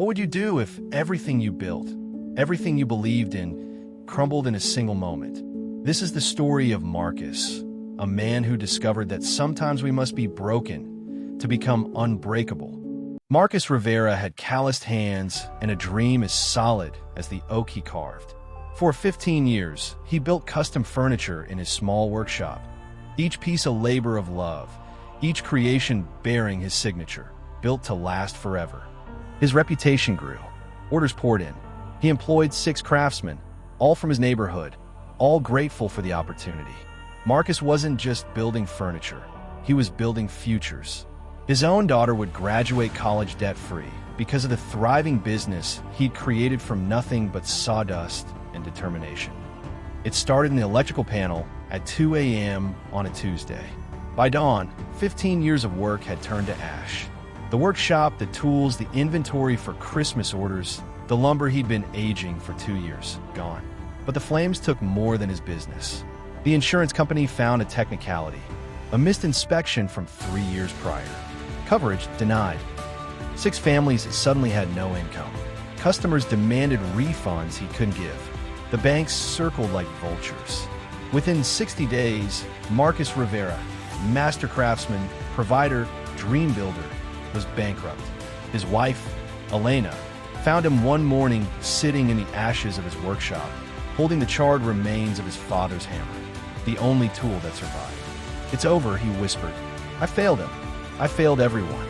What would you do if everything you built, everything you believed in, crumbled in a single moment? This is the story of Marcus, a man who discovered that sometimes we must be broken to become unbreakable. Marcus Rivera had calloused hands and a dream as solid as the oak he carved. For 15 years, he built custom furniture in his small workshop, each piece a labor of love, each creation bearing his signature, built to last forever. His reputation grew. Orders poured in. He employed 6 craftsmen, all from his neighborhood, all grateful for the opportunity. Marcus wasn't just building furniture. He was building futures. His own daughter would graduate college debt-free because of the thriving business he'd created from nothing but sawdust and determination. It started in the electrical panel at 2 a.m. on a Tuesday. By dawn, 15 years of work had turned to ash. The workshop, the tools, the inventory for Christmas orders, the lumber he'd been aging for 2 years, gone. But the flames took more than his business. The insurance company found a technicality, a missed inspection from 3 years prior. Coverage denied. 6 families suddenly had no income. Customers demanded refunds he couldn't give. The banks circled like vultures. Within 60 days, Marcus Rivera, master craftsman, provider, dream builder, was bankrupt. His wife, Elena, found him one morning sitting in the ashes of his workshop, holding the charred remains of his father's hammer, the only tool that survived. "It's over," he whispered. "I failed him. I failed everyone."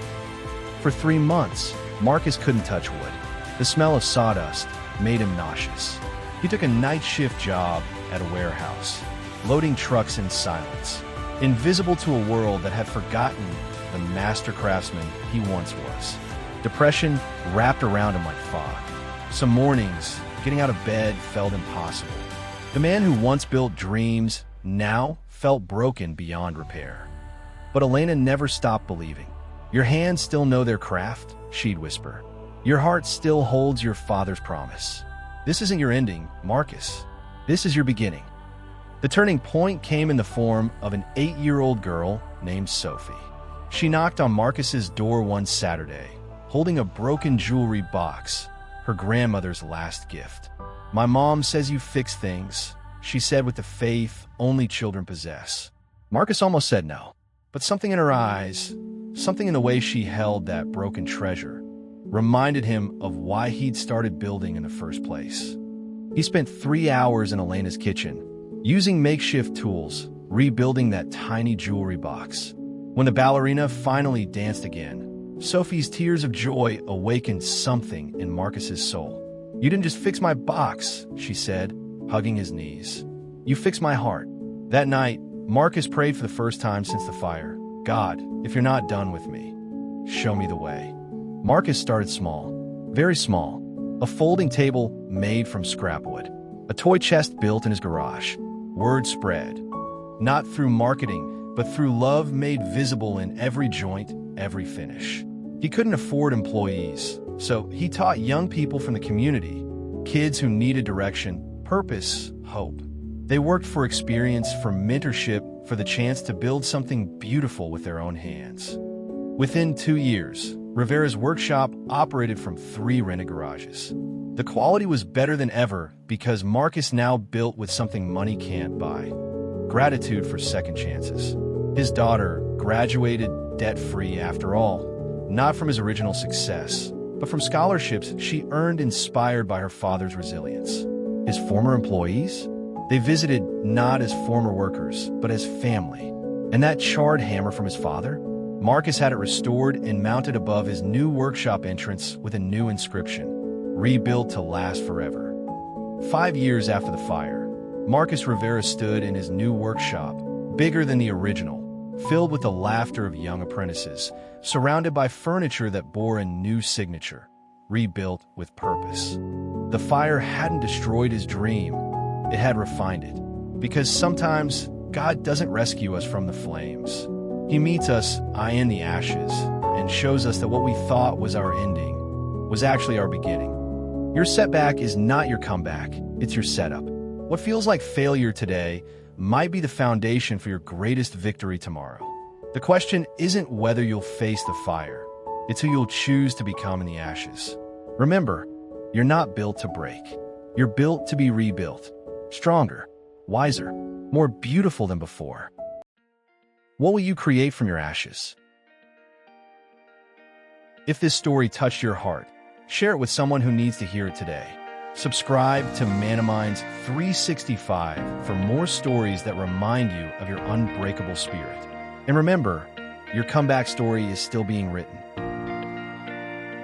For 3 months, Marcus couldn't touch wood. The smell of sawdust made him nauseous. He took a night shift job at a warehouse, loading trucks in silence, invisible to a world that had forgotten the master craftsman he once was. Depression wrapped around him like fog. Some mornings, getting out of bed felt impossible. The man who once built dreams now felt broken beyond repair. But Elena never stopped believing. "Your hands still know their craft," she'd whisper. "Your heart still holds your father's promise. This isn't your ending, Marcus. This is your beginning." The turning point came in the form of an 8-year-old girl named Sophie. She knocked on Marcus's door one Saturday, holding a broken jewelry box, her grandmother's last gift. "My mom says you fix things," she said with the faith only children possess. Marcus almost said no, but something in her eyes, something in the way she held that broken treasure, reminded him of why he'd started building in the first place. He spent 3 hours in Elena's kitchen, using makeshift tools, rebuilding that tiny jewelry box. When the ballerina finally danced again, Sophie's tears of joy awakened something in Marcus's soul. "You didn't just fix my box," she said, hugging his knees. "You fixed my heart." That night, Marcus prayed for the first time since the fire. "God, if you're not done with me, show me the way." Marcus started small, very small. A folding table made from scrap wood. A toy chest built in his garage. Word spread. Not through marketing, but through love made visible in every joint, every finish. He couldn't afford employees, so he taught young people from the community, kids who needed direction, purpose, hope. They worked for experience, for mentorship, for the chance to build something beautiful with their own hands. Within 2 years, Rivera's workshop operated from 3 rented garages. The quality was better than ever because Marcus now built with something money can't buy: gratitude for second chances. His daughter graduated debt-free after all, not from his original success, but from scholarships she earned inspired by her father's resilience. His former employees? They visited not as former workers, but as family. And that charred hammer from his father? Marcus had it restored and mounted above his new workshop entrance with a new inscription: "Rebuilt to last forever." 5 years after the fire, Marcus Rivera stood in his new workshop, bigger than the original, filled with the laughter of young apprentices, surrounded by furniture that bore a new signature: rebuilt with purpose. The fire hadn't destroyed his dream, it had refined it. Because sometimes God doesn't rescue us from the flames. He meets us in the ashes and shows us that what we thought was our ending was actually our beginning. Your setback is not your comeback, it's your setup. What feels like failure today might be the foundation for your greatest victory tomorrow. The question isn't whether you'll face the fire, it's who you'll choose to become in the ashes. Remember, you're not built to break. You're built to be rebuilt. Stronger, wiser, more beautiful than before. What will you create from your ashes? If this story touched your heart, share it with someone who needs to hear it today. Subscribe to Manamind's 365 for more stories that remind you of your unbreakable spirit. And remember, your comeback story is still being written.